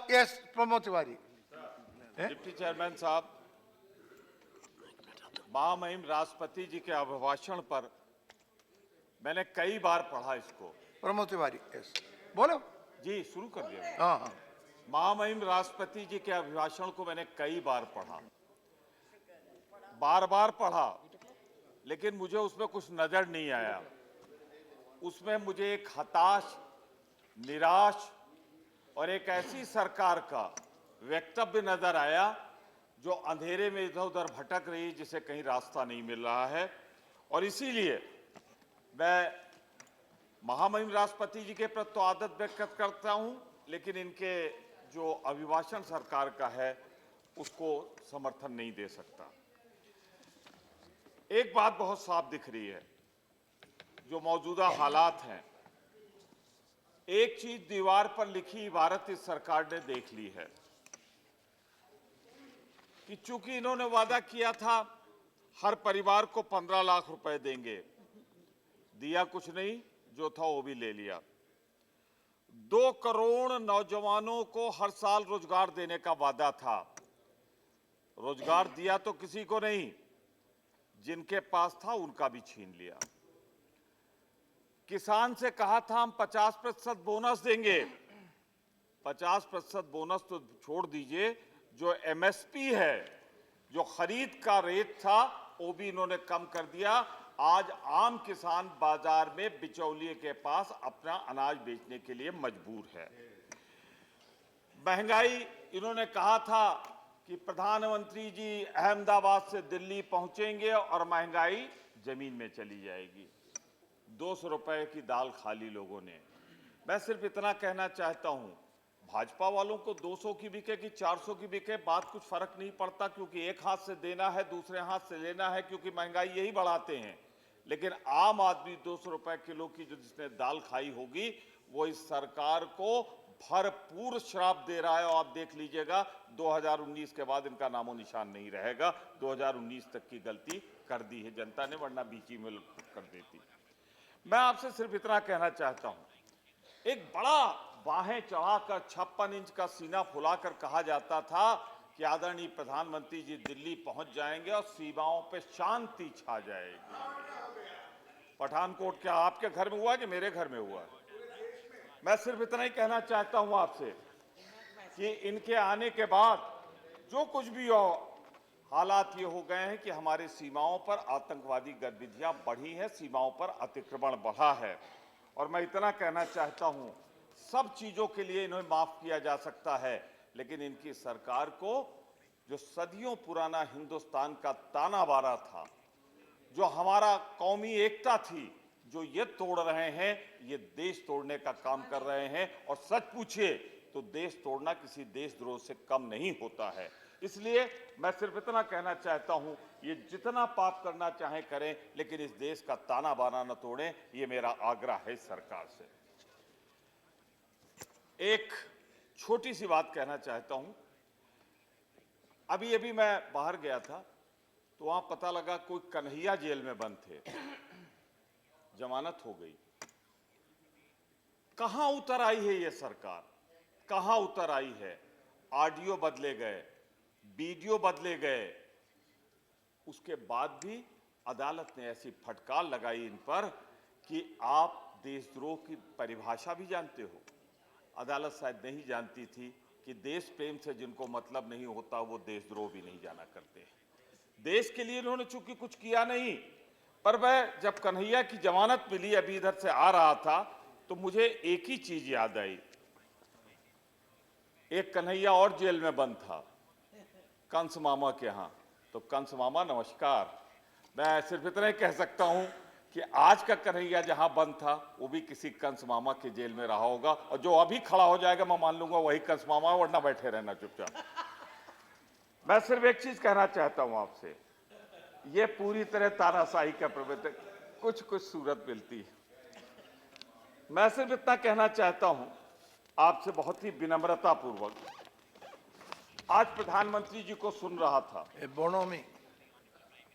Yes, Pramod Tiwari. Deputy chairman साहब, महामहिम राष्ट्रपति जी के अभिभाषण पर मैंने कई बार पढ़ा इसको। Pramod Tiwari. Yes. बोलो। जी शुरू कर दिया। हाँ। महामहिम राष्ट्रपति जी के अभिभाषण को मैंने कई बार पढ़ा, बार बार पढ़ा, लेकिन मुझे उसमें कुछ नजर नहीं आया। उसमें मुझे एक हताश, निराश और एक ऐसी सरकार का वक्तव्य नजर आया जो अंधेरे में इधर उधर भटक रही, जिसे कहीं रास्ता नहीं मिल रहा है। और इसीलिए मैं महामहिम राष्ट्रपति जी के प्रति तो आदर व्यक्त करता हूं, लेकिन इनके जो अभिभाषण सरकार का है उसको समर्थन नहीं दे सकता। एक बात बहुत साफ दिख रही है, जो मौजूदा हालात हैं, एक चीज दीवार पर लिखी इबारत इस सरकार ने देख ली है कि चूंकि इन्होंने वादा किया था हर परिवार को 15 लाख रुपए देंगे, दिया कुछ नहीं, जो था वो भी ले लिया। 2 करोड़ नौजवानों को हर साल रोजगार देने का वादा था, रोजगार दिया तो किसी को नहीं, जिनके पास था उनका भी छीन लिया। किसान से कहा था हम 50% बोनस देंगे, 50% बोनस तो छोड़ दीजिए, जो एमएसपी है, जो खरीद का रेट था, वो भी इन्होंने कम कर दिया। आज आम किसान बाजार में बिचौलिए के पास अपना अनाज बेचने के लिए मजबूर है। महंगाई, इन्होंने कहा था कि प्रधानमंत्री जी अहमदाबाद से दिल्ली पहुंचेंगे और महंगाई जमीन में चली जाएगी। 200 रुपए की दाल खा ली लोगों ने। मैं सिर्फ इतना कहना चाहता हूं, भाजपा वालों को 200 की बिके कि 400 की बिके, बात कुछ फर्क नहीं पड़ता, क्योंकि एक हाथ से देना है, दूसरे हाथ से लेना है, क्योंकि महंगाई यही बढ़ाते हैं। लेकिन आम आदमी 200 रुपए किलो की जो जिसने दाल खाई होगी, वो इस सरकार को भरपूर श्राप दे रहा है। और आप देख लीजिएगा 2019 के बाद इनका नामो निशान नहीं रहेगा। 2019 तक की गलती कर दी है जनता ने, वरना बीच में कर देती। मैं आपसे सिर्फ इतना कहना चाहता हूं, एक बड़ा बाहें चढ़ाकर 56 इंच का सीना फुलाकर कहा जाता था कि आदरणीय प्रधानमंत्री जी दिल्ली पहुंच जाएंगे और सीमाओं पे शांति छा जाएगी। पठानकोट क्या आपके घर में हुआ कि मेरे घर में हुआ? मैं सिर्फ इतना ही कहना चाहता हूं आपसे कि इनके आने के बाद जो कुछ भी हो, हालात ये हो गए हैं कि हमारे सीमाओं पर आतंकवादी गतिविधियां बढ़ी हैं, सीमाओं पर अतिक्रमण बढ़ा है। और मैं इतना कहना चाहता हूं, सब चीजों के लिए इन्हें माफ किया जा सकता है, लेकिन इनकी सरकार को जो सदियों पुराना हिंदुस्तान का ताना बाना था, जो हमारा कौमी एकता थी, जो ये तोड़ रहे हैं, ये देश तोड़ने का काम कर रहे हैं। और सच पूछिए तो देश तोड़ना किसी देशद्रोह से कम नहीं होता है। इसलिए मैं सिर्फ इतना कहना चाहता हूं, ये जितना पाप करना चाहें करें, लेकिन इस देश का ताना बाना न तोड़ें, ये मेरा आग्रह है इस सरकार से। एक छोटी सी बात कहना चाहता हूं, अभी मैं बाहर गया था तो वहां पता लगा कोई कन्हैया जेल में बंद थे, जमानत हो गई। कहां उतर आई है ये सरकार, कहां उतर आई है? ऑडियो बदले गए, वीडियो बदले गए, उसके बाद भी अदालत ने ऐसी फटकार लगाई इन पर कि आप देशद्रोह की परिभाषा भी जानते हो। अदालत शायद नहीं जानती थी कि देश प्रेम से जिनको मतलब नहीं होता वो देशद्रोह भी नहीं जाना करते। देश के लिए इन्होंने चूंकि कुछ किया नहीं, पर वह जब कन्हैया की जमानत मिली, अभी इधर से आ रहा था, तो मुझे एक ही चीज याद आई। एक कन्हैया और जेल में बंद था, कंस मामा के यहाँ। तो कंस मामा नमस्कार। मैं सिर्फ इतना ही कह सकता हूं कि आज का कन्हैया जहां बंद था वो भी किसी कंस मामा के जेल में रहा होगा, और जो अभी खड़ा हो जाएगा मैं मान लूंगा वही कंस मामा, वरना बैठे रहना चुपचाप। मैं सिर्फ एक चीज कहना चाहता हूं आपसे, ये पूरी तरह तानाशाही का प्रवृत्ति, कुछ कुछ सूरत मिलती है। मैं सिर्फ इतना कहना चाहता हूं आपसे बहुत ही विनम्रता पूर्वक, आज प्रधानमंत्री जी को सुन रहा था, बोनोमी,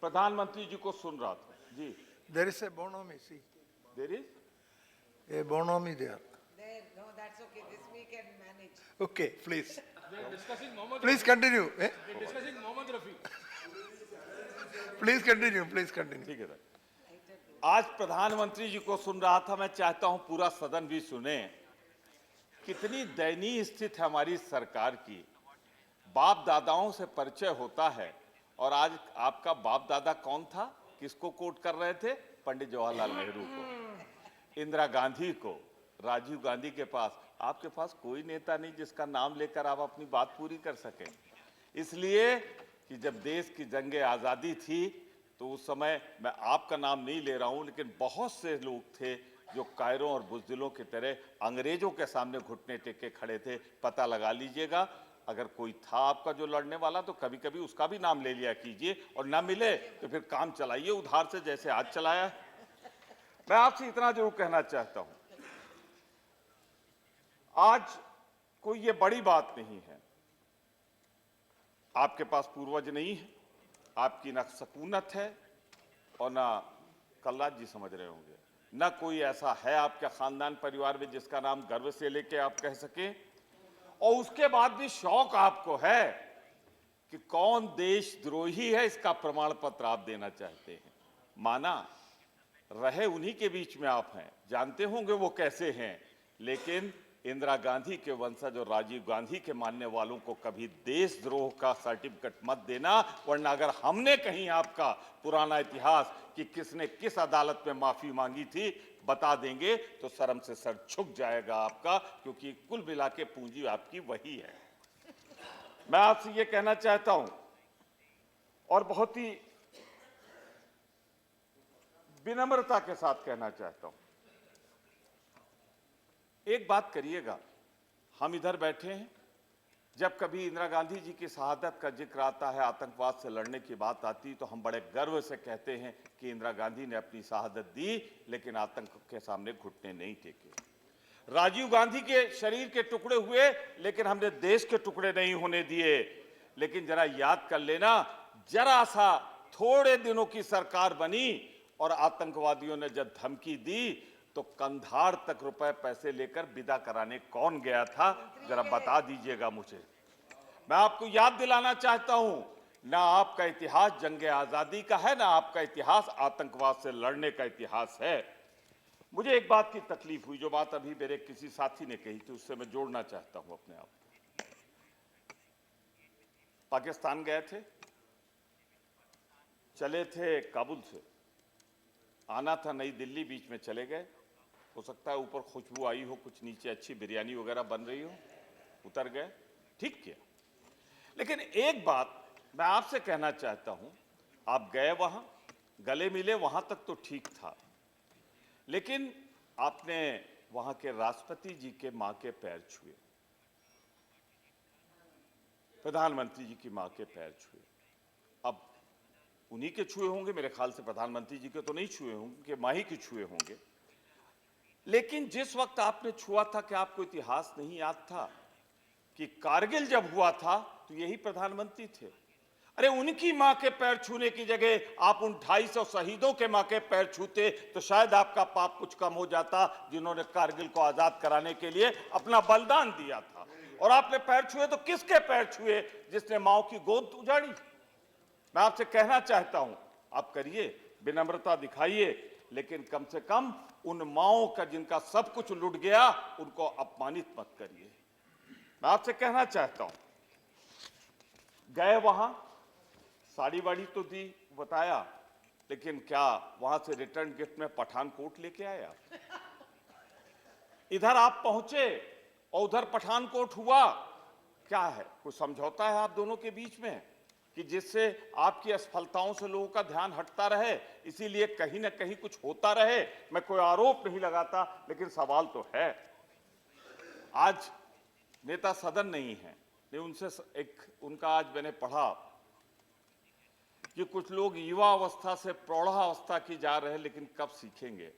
प्रधानमंत्री जी को सुन रहा था जी। there is a bonomi, see, there is a bonomi there. There, no, that That's okay. This we can manage. Okay, please. They're discussing Mohammed Please Rafi. continue. Eh? They're discussing Mohammed Rafi. Please continue. Please continue. ठीक है sir. आज प्रधानमंत्री जी को सुन रहा था, मैं चाहता हूं पूरा सदन भी सुने। कितनी दयनीय स्थिति है हमारी सरकार की। बाप दादाओं से परिचय होता है और आज आपका बाप दादा कौन था, किसको कोट कर रहे थे? पंडित जवाहरलाल नेहरू को, इंदिरा गांधी को, राजीव गांधी के पास। आपके पास कोई नेता नहीं जिसका नाम लेकर आप अपनी बात पूरी कर सकें। इसलिए कि जब देश की जंग आज़ादी थी तो उस समय, मैं आपका नाम नहीं ले रहा हूं, लेकिन बहुत से लोग थे जो कायरों और बुज़दिलों की तरह अंग्रेजों के सामने घुटने टेके खड़े थे। पता लगा लीजिएगा, अगर कोई था आपका जो लड़ने वाला तो कभी कभी उसका भी नाम ले लिया कीजिए, और ना मिले तो फिर काम चलाइए उधार से, जैसे आज चलाया। मैं आपसे इतना जरूर कहना चाहता हूं, आज कोई ये बड़ी बात नहीं है, आपके पास पूर्वज नहीं है, आपकी ना सकूनत है और ना कल्लाद जी समझ रहे होंगे, ना कोई ऐसा है आपके खानदान परिवार में जिसका नाम गर्व से लेके आप कह सकें। और उसके बाद भी शौक आपको है कि कौन देशद्रोही है, इसका प्रमाण पत्र आप देना चाहते हैं। माना रहे उन्हीं के बीच में आप हैं, जानते होंगे वो कैसे हैं, लेकिन इंदिरा गांधी के वंशज और राजीव गांधी के मानने वालों को कभी देशद्रोह का सर्टिफिकेट मत देना, वरना अगर हमने कहीं आपका पुराना इतिहास कि किसने किस अदालत में माफी मांगी थी बता देंगे तो शर्म से सर झुक जाएगा आपका, क्योंकि कुल मिला के पूंजी आपकी वही है। मैं आपसे ये कहना चाहता हूं और बहुत ही विनम्रता के साथ कहना चाहता हूं, एक बात करिएगा, हम इधर बैठे हैं, जब कभी इंदिरा गांधी जी की शहादत का जिक्र आता है, आतंकवाद से लड़ने की बात आती, तो हम बड़े गर्व से कहते हैं कि इंदिरा गांधी ने अपनी शहादत दी, लेकिन आतंक के सामने घुटने नहीं टेके। राजीव गांधी के शरीर के टुकड़े हुए, लेकिन हमने देश के टुकड़े नहीं होने दिए। लेकिन जरा याद कर लेना, जरा सा थोड़े दिनों की सरकार बनी और आतंकवादियों ने जब धमकी दी तो कंधार तक रुपए पैसे लेकर विदा कराने कौन गया था, जरा बता दीजिएगा मुझे। मैं आपको याद दिलाना चाहता हूं, ना आपका इतिहास जंग आजादी का है, ना आपका इतिहास आतंकवाद से लड़ने का इतिहास है। मुझे एक बात की तकलीफ हुई, जो बात अभी मेरे किसी साथी ने कही थी, उससे मैं जोड़ना चाहता हूं अपने आप को। पाकिस्तान गए थे, चले थे काबुल से, आना था नई दिल्ली, बीच में चले गए। हो सकता है ऊपर खुशबू आई हो, कुछ नीचे अच्छी बिरयानी वगैरह बन रही हो, उतर गए, ठीक किया। लेकिन एक बात मैं आपसे कहना चाहता हूं, आप गए वहां, गले मिले, वहां तक तो ठीक था, लेकिन आपने वहां के राष्ट्रपति जी के मां के पैर छुए, प्रधानमंत्री जी की मां के पैर छुए। अब उन्हीं के छुए होंगे, मेरे ख्याल से प्रधानमंत्री जी के तो नहीं छुए होंगे, कि मां ही के छुए होंगे। लेकिन जिस वक्त आपने छुआ था, कि आपको इतिहास नहीं याद था कि कारगिल जब हुआ था तो यही प्रधानमंत्री थे। अरे उनकी मां के पैर छूने की जगह आप उन 250 शहीदों के मां के पैर छूते तो शायद आपका पाप कुछ कम हो जाता, जिन्होंने कारगिल को आजाद कराने के लिए अपना बलिदान दिया था। और आपने पैर छुए तो किसके पैर छुए? जिसने माओ की गोद उजाड़ी। मैं आपसे कहना चाहता हूं, आप करिए, विनम्रता दिखाइए, लेकिन कम से कम उन माओं का जिनका सब कुछ लुट गया, उनको अपमानित मत करिए। मैं आपसे कहना चाहता हूं, गए वहां, साड़ी वाड़ी तो दी, बताया, लेकिन क्या वहां से रिटर्न गिफ्ट में पठानकोट लेके आया? इधर आप पहुंचे और उधर पठानकोट हुआ, क्या है? कोई समझौता है आप दोनों के बीच में कि जिससे आपकी असफलताओं से लोगों का ध्यान हटता रहे, इसीलिए कहीं ना कहीं कुछ होता रहे? मैं कोई आरोप नहीं लगाता, लेकिन सवाल तो है। आज नेता सदन नहीं है, उनसे एक उनका आज मैंने पढ़ा कि कुछ लोग युवा अवस्था से प्रौढ़ावस्था की जा रहे हैं, लेकिन कब सीखेंगे?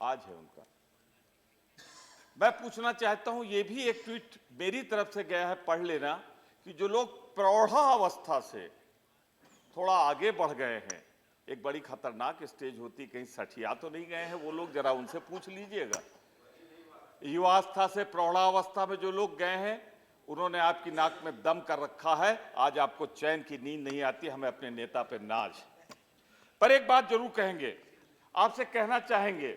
आज है उनका। मैं पूछना चाहता हूं, यह भी एक ट्वीट मेरी तरफ से गया है, पढ़ लेना, कि जो लोग प्रौढ़ावस्था से थोड़ा आगे बढ़ गए हैं, एक बड़ी खतरनाक स्टेज होती, कहीं सठिया तो नहीं गए हैं वो लोग, जरा उनसे पूछ लीजिएगा। युवावस्था से प्रौढ़ावस्था में जो लोग गए हैं उन्होंने आपकी नाक में दम कर रखा है। आज आपको चैन की नींद नहीं आती। हमें अपने नेता पे नाज। पर एक बात जरूर कहेंगे, आपसे कहना चाहेंगे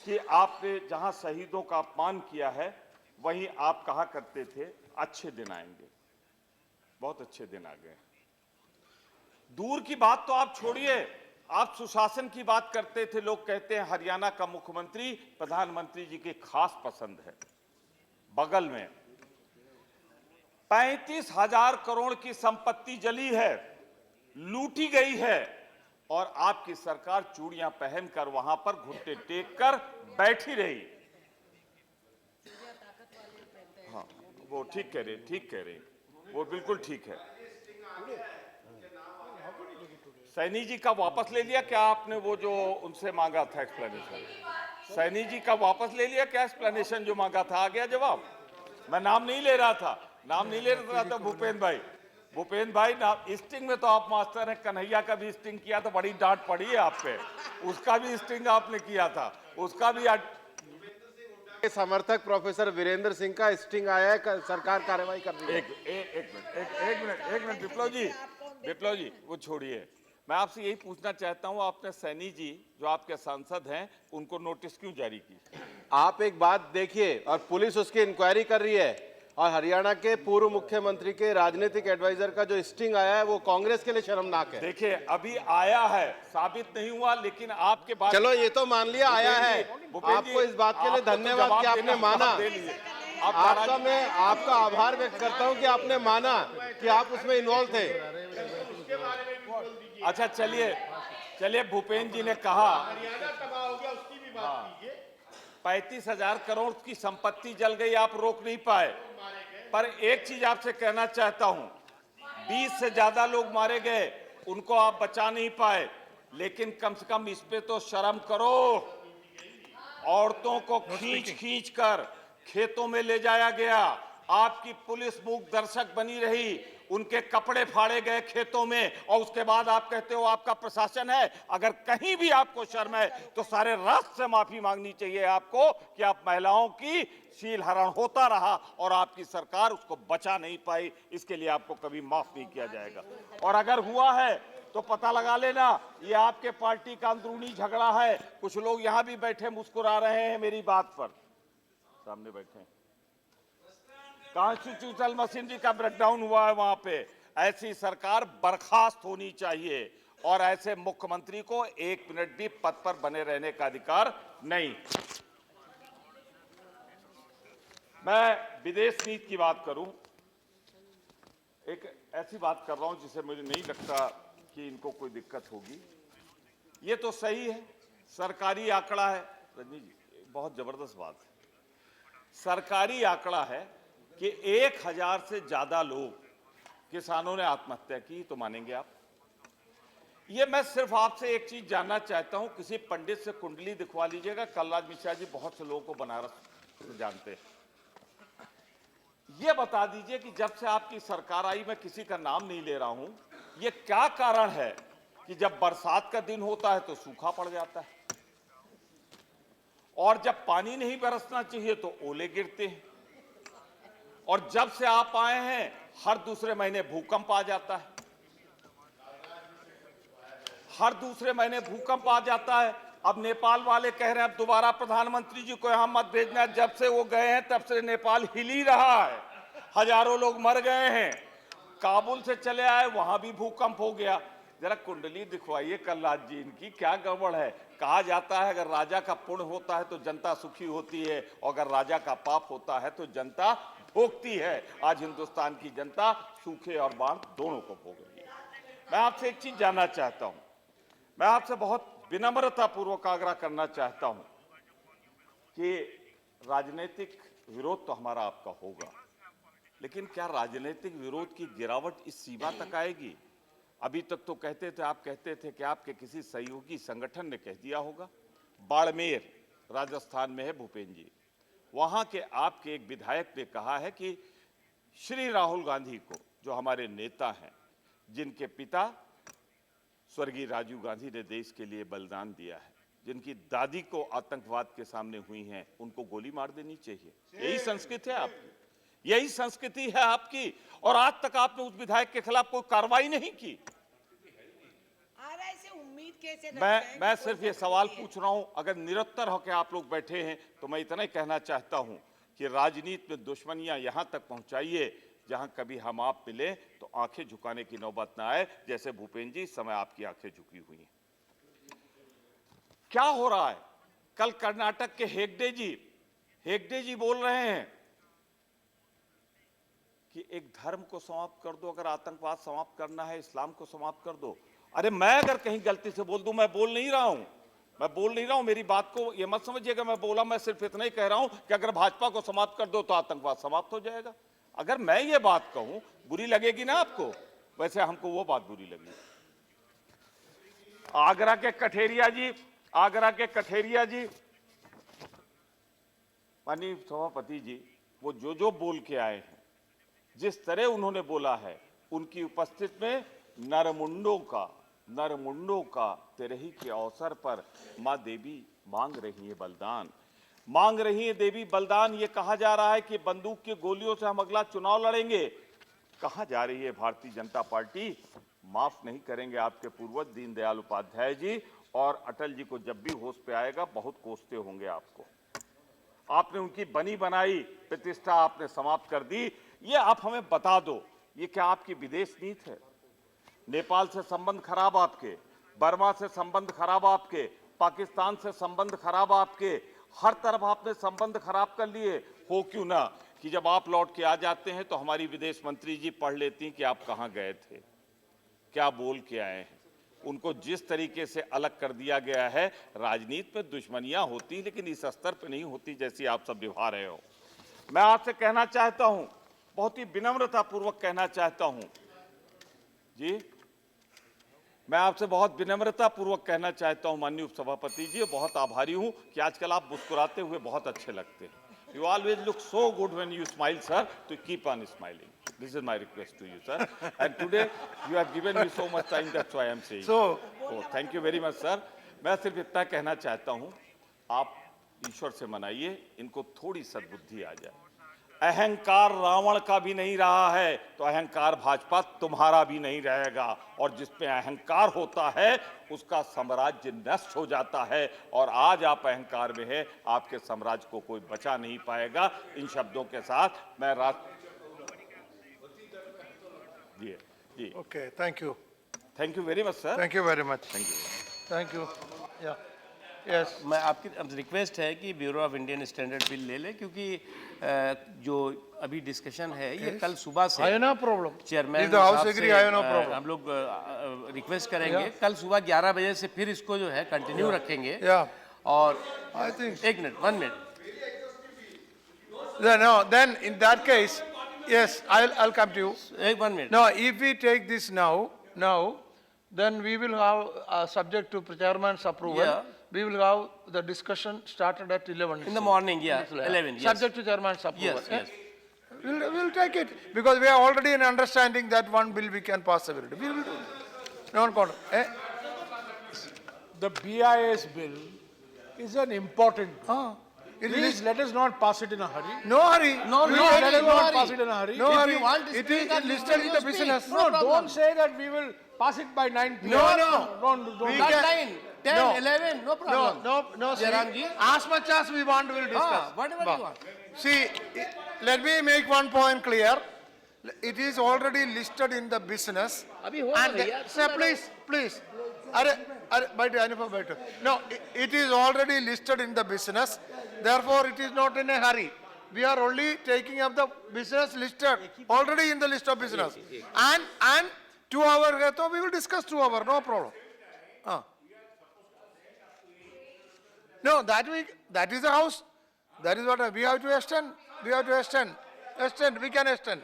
कि आपने जहां शहीदों का अपमान किया है वहीं आप कहा करते थे अच्छे दिन आएंगे। बहुत अच्छे दिन आ गए। दूर की बात तो आप छोड़िए, आप सुशासन की बात करते थे। लोग कहते हैं हरियाणा का मुख्यमंत्री प्रधानमंत्री जी की खास पसंद है। बगल में 35,000 करोड़ की संपत्ति जली है, लूटी गई है, और आपकी सरकार चूड़ियां पहनकर वहां पर घुटने टेक कर बैठी रही। हाँ, वो ठीक कह रहे, वो बिल्कुल ठीक है। सैनी जी का वापस ले लिया क्या आपने? वो जो उनसे मांगा था एक्सप्लेनेशन, सैनी जी का वापस ले लिया क्या? एक्सप्लेनेशन जो मांगा था आ गया जवाब? मैं नाम नहीं ले रहा था भूपेंद्र भाई नाम स्टिंग में तो आप मास्टर हैं। कन्हैया का भी स्टिंग किया तो बड़ी डांट पड़ी है आप पे। उसका भी स्टिंग आपने किया था, उसका भी समर्थक प्रोफेसर वीरेंद्र सिंह का स्टिंग आया है, सरकार कार्रवाई कर रही है। एक मिनट विप्लव जी वो छोड़िए। मैं आपसे यही पूछना चाहता हूं, आपने सैनी जी जो आपके सांसद हैं उनको नोटिस क्यों जारी की? आप एक बात देखिए, और पुलिस उसकी इंक्वायरी कर रही है, और हरियाणा के पूर्व मुख्यमंत्री के राजनीतिक एडवाइजर का जो स्टिंग आया है वो कांग्रेस के लिए शर्मनाक है। देखिए अभी आया है, साबित नहीं हुआ, लेकिन आपके बात, चलो ये तो मान लिया आया है। आपको इस बात के लिए धन्यवाद कि आपने माना। आपका मैं आपका आभार व्यक्त करता हूं कि आपने माना कि आप उसमें इन्वॉल्व थे। अच्छा चलिए भूपेंद्र जी ने कहा 35,000 करोड़ की संपत्ति जल गई, आप रोक नहीं पाए। पर एक चीज आपसे कहना चाहता हूं, 20 से ज्यादा लोग मारे गए, उनको आप बचा नहीं पाए, लेकिन कम से कम इस पे तो शर्म करो। औरतों को खींच कर खेतों में ले जाया गया, आपकी पुलिस मूक दर्शक बनी रही, उनके कपड़े फाड़े गए खेतों में, और उसके बाद आप कहते हो आपका प्रशासन है। अगर कहीं भी आपको शर्म है तो सारे राष्ट्र से माफी मांगनी चाहिए आपको कि आप महिलाओं की शील हरण होता रहा और आपकी सरकार उसको बचा नहीं पाई। इसके लिए आपको कभी माफ नहीं किया जाएगा। और अगर हुआ है तो पता लगा लेना, ये आपके पार्टी का अंदरूनी झगड़ा है। कुछ लोग यहां भी बैठे मुस्कुरा रहे हैं मेरी बात पर, सामने बैठे। कॉन्स्टिट्यूशनल मशीनरी का ब्रेकडाउन हुआ है वहां पे। ऐसी सरकार बर्खास्त होनी चाहिए और ऐसे मुख्यमंत्री को 1 मिनट भी पद पर बने रहने का अधिकार नहीं। मैं विदेश नीति की बात करूं, एक ऐसी बात कर रहा हूं जिसे मुझे नहीं लगता कि इनको कोई दिक्कत होगी। ये तो सही है, सरकारी आंकड़ा है। रजनी जी बहुत जबरदस्त बात है। सरकारी आंकड़ा है कि 1,000 से ज्यादा लोग किसानों ने आत्महत्या की, तो मानेंगे आप? ये मैं सिर्फ आपसे एक चीज जानना चाहता हूं, किसी पंडित से कुंडली दिखवा लीजिएगा। कलराज मिश्रा जी बहुत से लोगों को बनारस जानते हैं। ये बता दीजिए कि जब से आपकी सरकार आई, मैं किसी का नाम नहीं ले रहा हूं, ये क्या कारण है कि जब बरसात का दिन होता है तो सूखा पड़ जाता है, और जब पानी नहीं बरसना चाहिए तो ओले गिरते हैं, और जब से आप आए हैं हर दूसरे महीने भूकंप आ जाता है, हर दूसरे महीने भूकंप आ जाता है। अब नेपाल वाले कह रहे हैं अब दोबारा प्रधानमंत्री जी को यहां मत भेजना। जब से वो गए हैं तब से नेपाल हिल ही रहा है, हजारों लोग मर गए हैं। काबुल से चले आए, वहां भी भूकंप हो गया। जरा कुंडली दिखवाइए कलराज जी, इनकी क्या गड़बड़ है? कहा जाता है अगर राजा का पुण्य होता है तो जनता सुखी होती है, और अगर राजा का पाप होता है तो जनता भोगती है। आज हिंदुस्तान की जनता सूखे और बाढ़ दोनों को भोग रही है। मैं आपसे एक चीज जानना चाहता हूं, मैं आपसे बहुत विनम्रता पूर्वक आग्रह करना चाहता हूं कि राजनीतिक विरोध तो हमारा आपका होगा, लेकिन क्या राजनीतिक विरोध की गिरावट इस सीमा तक आएगी? अभी तक तो कहते थे, आप कहते थे कि आपके किसी सहयोगी संगठन ने कह दिया होगा। बाड़मेर राजस्थान में है भूपेंद्र जी, वहां के आपके एक विधायक ने कहा है कि श्री राहुल गांधी को, जो हमारे नेता हैं, जिनके पिता स्वर्गीय राजीव गांधी ने देश के लिए बलिदान दिया है, जिनकी दादी को आतंकवाद के सामने हुई हैं, उनको गोली मार देनी चाहिए? यही संस्कृति है आपकी, यही संस्कृति है आपकी। और आज तक आपने उस विधायक के खिलाफ कोई कार्रवाई नहीं की। और ऐसे उम्मीद कैसे रखते हैं मैं कि सिर्फ कोई ये सब सवाल होती है? पूछ रहा हूं, अगर निरंतर होकर आप लोग बैठे हैं तो मैं इतना ही कहना चाहता हूं कि राजनीति में दुश्मनियां यहां तक पहुंचाइए जहां कभी हम आप मिले तो आंखें झुकाने की नौबत ना आए, जैसे भूपेंद्र जी इस समय आपकी आंखें झुकी हुई हैं। क्या हो रहा है? कल कर्नाटक के हेगडे जी बोल रहे हैं कि एक धर्म को समाप्त कर दो, अगर आतंकवाद समाप्त करना है, इस्लाम को समाप्त कर दो। अरे मैं अगर कहीं गलती से बोल दूं, मैं बोल नहीं रहा हूं, मेरी बात को ये मत समझिएगा मैं बोला, मैं सिर्फ इतना ही कह रहा हूं कि अगर भाजपा को समाप्त कर दो तो आतंकवाद समाप्त हो जाएगा। अगर मैं ये बात कहूं बुरी लगेगी ना आपको, वैसे हमको वो बात बुरी लगी। आगरा के कठेरिया जी, माननीय सभापति जी, वो जो बोल के आए हैं, जिस तरह उन्होंने बोला है, उनकी उपस्थिति में नरमुंडों का तिरही के अवसर पर मां देवी मांग रही है देवी बलिदान। ये कहा जा रहा है कि बंदूक की गोलियों से हम अगला चुनाव लड़ेंगे। कहां जा रही है भारतीय जनता पार्टी? माफ नहीं करेंगे आपके पूर्वज दीनदयाल उपाध्याय जी और अटल जी को, जब भी होश पे आएगा बहुत कोसते होंगे आपको। आपने उनकी बनी बनाई प्रतिष्ठा आपने समाप्त कर दी। ये आप हमें बता दो, ये क्या आपकी विदेश नीति है? नेपाल से संबंध खराब आपके, बर्मा से संबंध खराब आपके, पाकिस्तान से संबंध खराब आपके, हर तरफ आपने संबंध खराब कर लिए। हो क्यों ना कि जब आप लौट के आ जाते हैं तो हमारी विदेश मंत्री जी पढ़ लेती हैं कि आप कहां गए थे, क्या बोल के आए हैं। उनको जिस तरीके से अलग कर दिया गया है, राजनीति में दुश्मनियां होती लेकिन इस स्तर पर नहीं होती जैसी आप सब निभा रहे हो। मैं आपसे कहना चाहता हूं, बहुत ही विनम्रता पूर्वक कहना चाहता हूं जी, मैं आपसे बहुत विनम्रता पूर्वक कहना चाहता हूं माननीय उपसभापति जी, बहुत आभारी हूं कि आजकल आप मुस्कुराते हुए बहुत अच्छे लगते हैं। You always look so good when you smile, sir. To keep on smiling. This is my request to you, sir. And today you have given me so much time. That's why I am saying. So thank you very much, sir. मैं सिर्फ इतना कहना चाहता हूं, आप ईश्वर से मनाइए, इनको थोड़ी सद्बुद्धि आ जाए। अहंकार रावण का भी नहीं रहा है तो अहंकार भाजपा तुम्हारा भी नहीं रहेगा। और जिसपे अहंकार होता है उसका साम्राज्य नष्ट हो जाता है। और आज आप अहंकार में है, आपके साम्राज्य को कोई बचा नहीं पाएगा। इन शब्दों के साथ मैं जी okay, thank you very much sir. very much. Thank you. Yeah. Yes. मैं आपकी रिक्वेस्ट है कि bureau of Indian standard bill ले लें, क्योंकि जो अभी डिस्कशन है ये कल सुबह से I have no problem. Chairman If the house साहब agree, से, I have no problem. हम लोग रिक्वेस्ट करेंगे कल सुबह 11 बजे से फिर इसको जो है कंटिन्यू रखेंगे। Yeah. और I think. एक minute 1 minute Then in that case, yes, I'll come to you. 1 minute. No, if we take this now, then we will have, subject to chairman's approval, Yeah. we will have the discussion started at 11. In the morning, yeah, 11, yes. Subject to chairman's approval. Yes, yes. We'll take it, because we are already in understanding that one bill we can pass every day. We will do it. No one The BIS bill is an important bill. it Please is, let us not pass it in a hurry. no hurry. No, We no will- Let hurry, us no not hurry. pass it in a hurry. No If hurry. you want to It speak is at listed in you the speak. business. No, don't say that we will pass it by 9 p.m. No. Don't We Not can- 9, 10, No. 11, no problem. No, see, Jairam ji. as much as we want, we will discuss. Whatever you want. See, let me make one point clear. It is already listed in the business. अभी हो And रही है। sir, please. No, it is already listed in the business. Therefore, it is not in a hurry. We are only taking up the business listed, already in the list of business. And 2 hours, so we will discuss 2 hours, no problem. No, that is the house. That is what we have to extend. We have to extend. We can extend.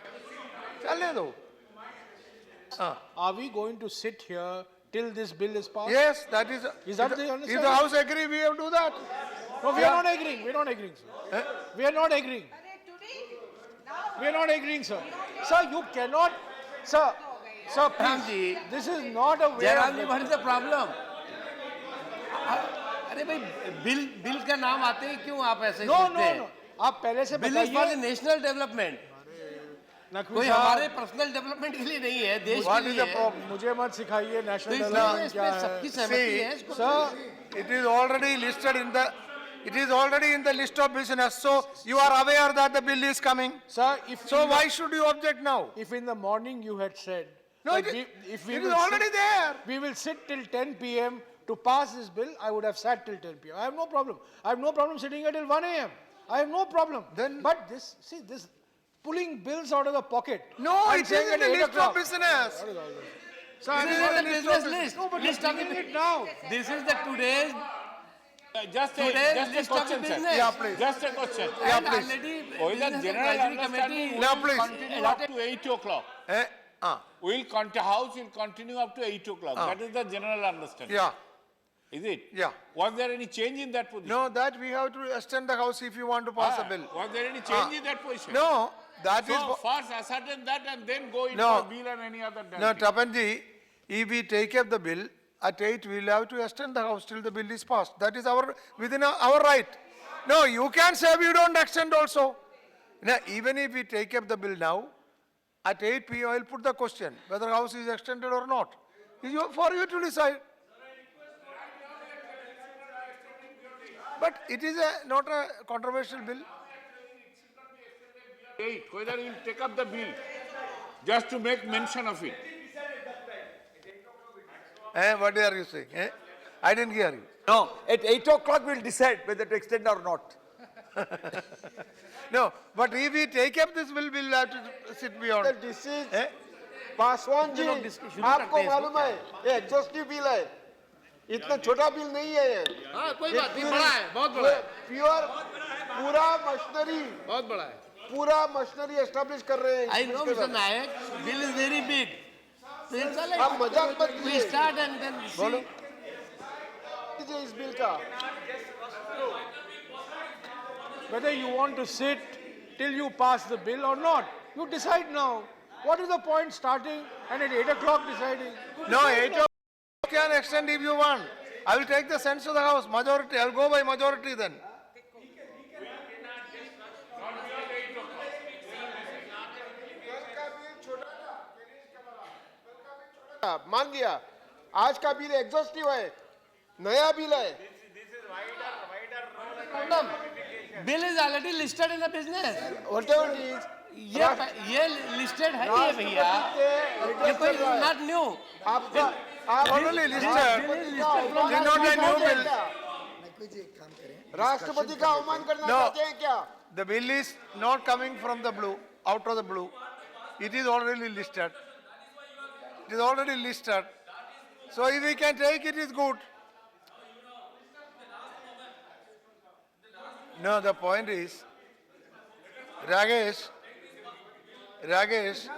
चलने दो. Are we going to sit here till this bill is passed? Yes, that is. Is that if the if the understanding? house agree, we have to do that. No, we are not agreeing. We are not agreeing, sir. We are not agreeing. अरे today, now We are not agreeing, sir. Sir, you cannot, sir, Jairam please. ji. This is not a way Jairam ji, of. what is the problem? अरे भाई bill का नाम आते ही क्यों आप ऐसे No, सोचते no, हैं? no. आप पहले से बिल इज फॉर द बताइए नेशनल डेवलपमेंट, नकवी कोई साहब, हमारे पर्सनल डेवलपमेंट के लिए नहीं है, देश के What is लिए the है। problem? मुझे मत सिखाइए तो नेशनल इसलिए डेवलपमेंट इस क्या पे है सबकी सहमति है इसको। Sir It is already listed in the, it is already in the list of business. So you are aware that the bill is coming. Sir if So in the- why should you object now? if in the morning you had said No, that it if we is will already sit- there. we will sit till 10 p.m. to pass this bill, I would have sat till 10 p.m. I have no problem. I have no problem sitting here till 1 a.m. I have no problem. Then- But this, see, this pulling bills out of the pocket. No, and it is saying in at the 8 list of o'clock. business. Sir, This I'm is not- the business list. No, but List you're of the bringing it now. This is the today's Just today's a list of the question, sir. business. Yeah, please. Just a question. Yeah, And please. already With the Business general Advisory understanding, Committee. we Now, will please. continue up to 8 o'clock. Eh? House will continue up to 8 o'clock. That is the general understanding. Yeah. Is it? Yeah. Was there any change in that position? No, that we have to extend the house if you want to pass a Ah, bill. Was there any change in that position? No, that is. So first ascertain that and then go in No. for bill and any other. No, directive. Tapanji, if we take up the bill, at 8 we will have to extend the house till the bill is passed. That is our, within our right. No, you can say we don't extend also. Now, even if we take up the bill now, at 8 p.m. I will put the question whether house is extended or not. For you to decide. But it is not a controversial bill. 8, whether you will take up the bill, just to make mention of it. What are you saying? I didn't hear you. No, at 8 o'clock we'll decide whether to extend or not. No, but if we take up this bill, we'll have to sit beyond. This is Eh? Paswan ji, लोग शुरू आपको करते हैं मालूम है ये exhaustive bill है, इतना छोटा बिल नहीं है ये। हाँ, कोई बात नहीं, बड़ा है, बहुत बड़ा है, प्योर पूरा मशीनरी, बहुत बड़ा है। पूरा मशीनरी एस्टेब्लिश कर रहे हैं। I know, Mr. Nayak, bill is very big. So it's all आप मजाक मत right. We कीजिए start and then see. इस बिल का। Whether you want to sit till you pass the bill or not, you decide now. What is the point starting and at 8 o'clock deciding? No, 8 o'clock you can extend if you want. I will take the sense of the house, majority. I will go by majority then. मान लिया, आज का bill exhaustive है, नया bill है। Bill is already listed in the business. Whatever it is, ये listed है ये भैया, ये कोई not new. आपका आप Already listed. Bill is listed from Did not a new bill. राष्ट्रपति का अवमान करना No. चाहते हैं क्या? The bill is not coming from the blue, out of the blue. It is already listed. It is already listed. So if we can take it, is good. No, the point is, Ragesh,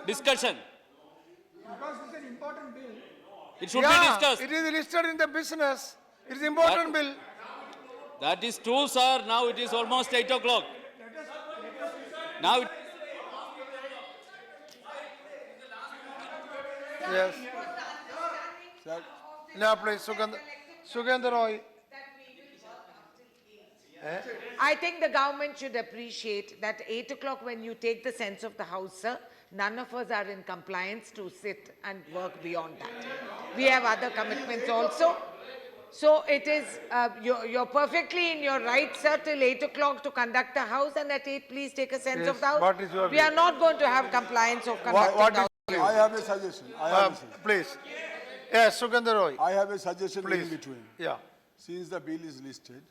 Discussion. It should be yeah, discussed. it is listed in the business. It is important bill. That is true, sir. Now it is almost 8 o'clock. Now it Yes. Now please, Sugandha Roy. I think the government should appreciate that 8 o'clock when you take the sense of the house, sir, none of us are in compliance to sit and work beyond that. We have other commitments also. So it is, you're perfectly in your right, sir, till 8 o'clock to conduct the house, and at 8, please take a sense Yes, of the house. what is your We view? are not going to have compliance of What conducting the is house. your I view? have a suggestion. Please. Yes, Sugandha Roy. I have a suggestion Please. in between. Yeah. Since the bill is listed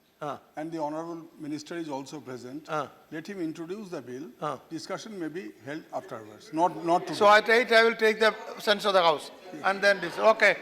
and the honorable minister is also present, let him introduce the bill. Discussion may be held afterwards, not today. So at 8, I will take the sense of the house and then this. Okay.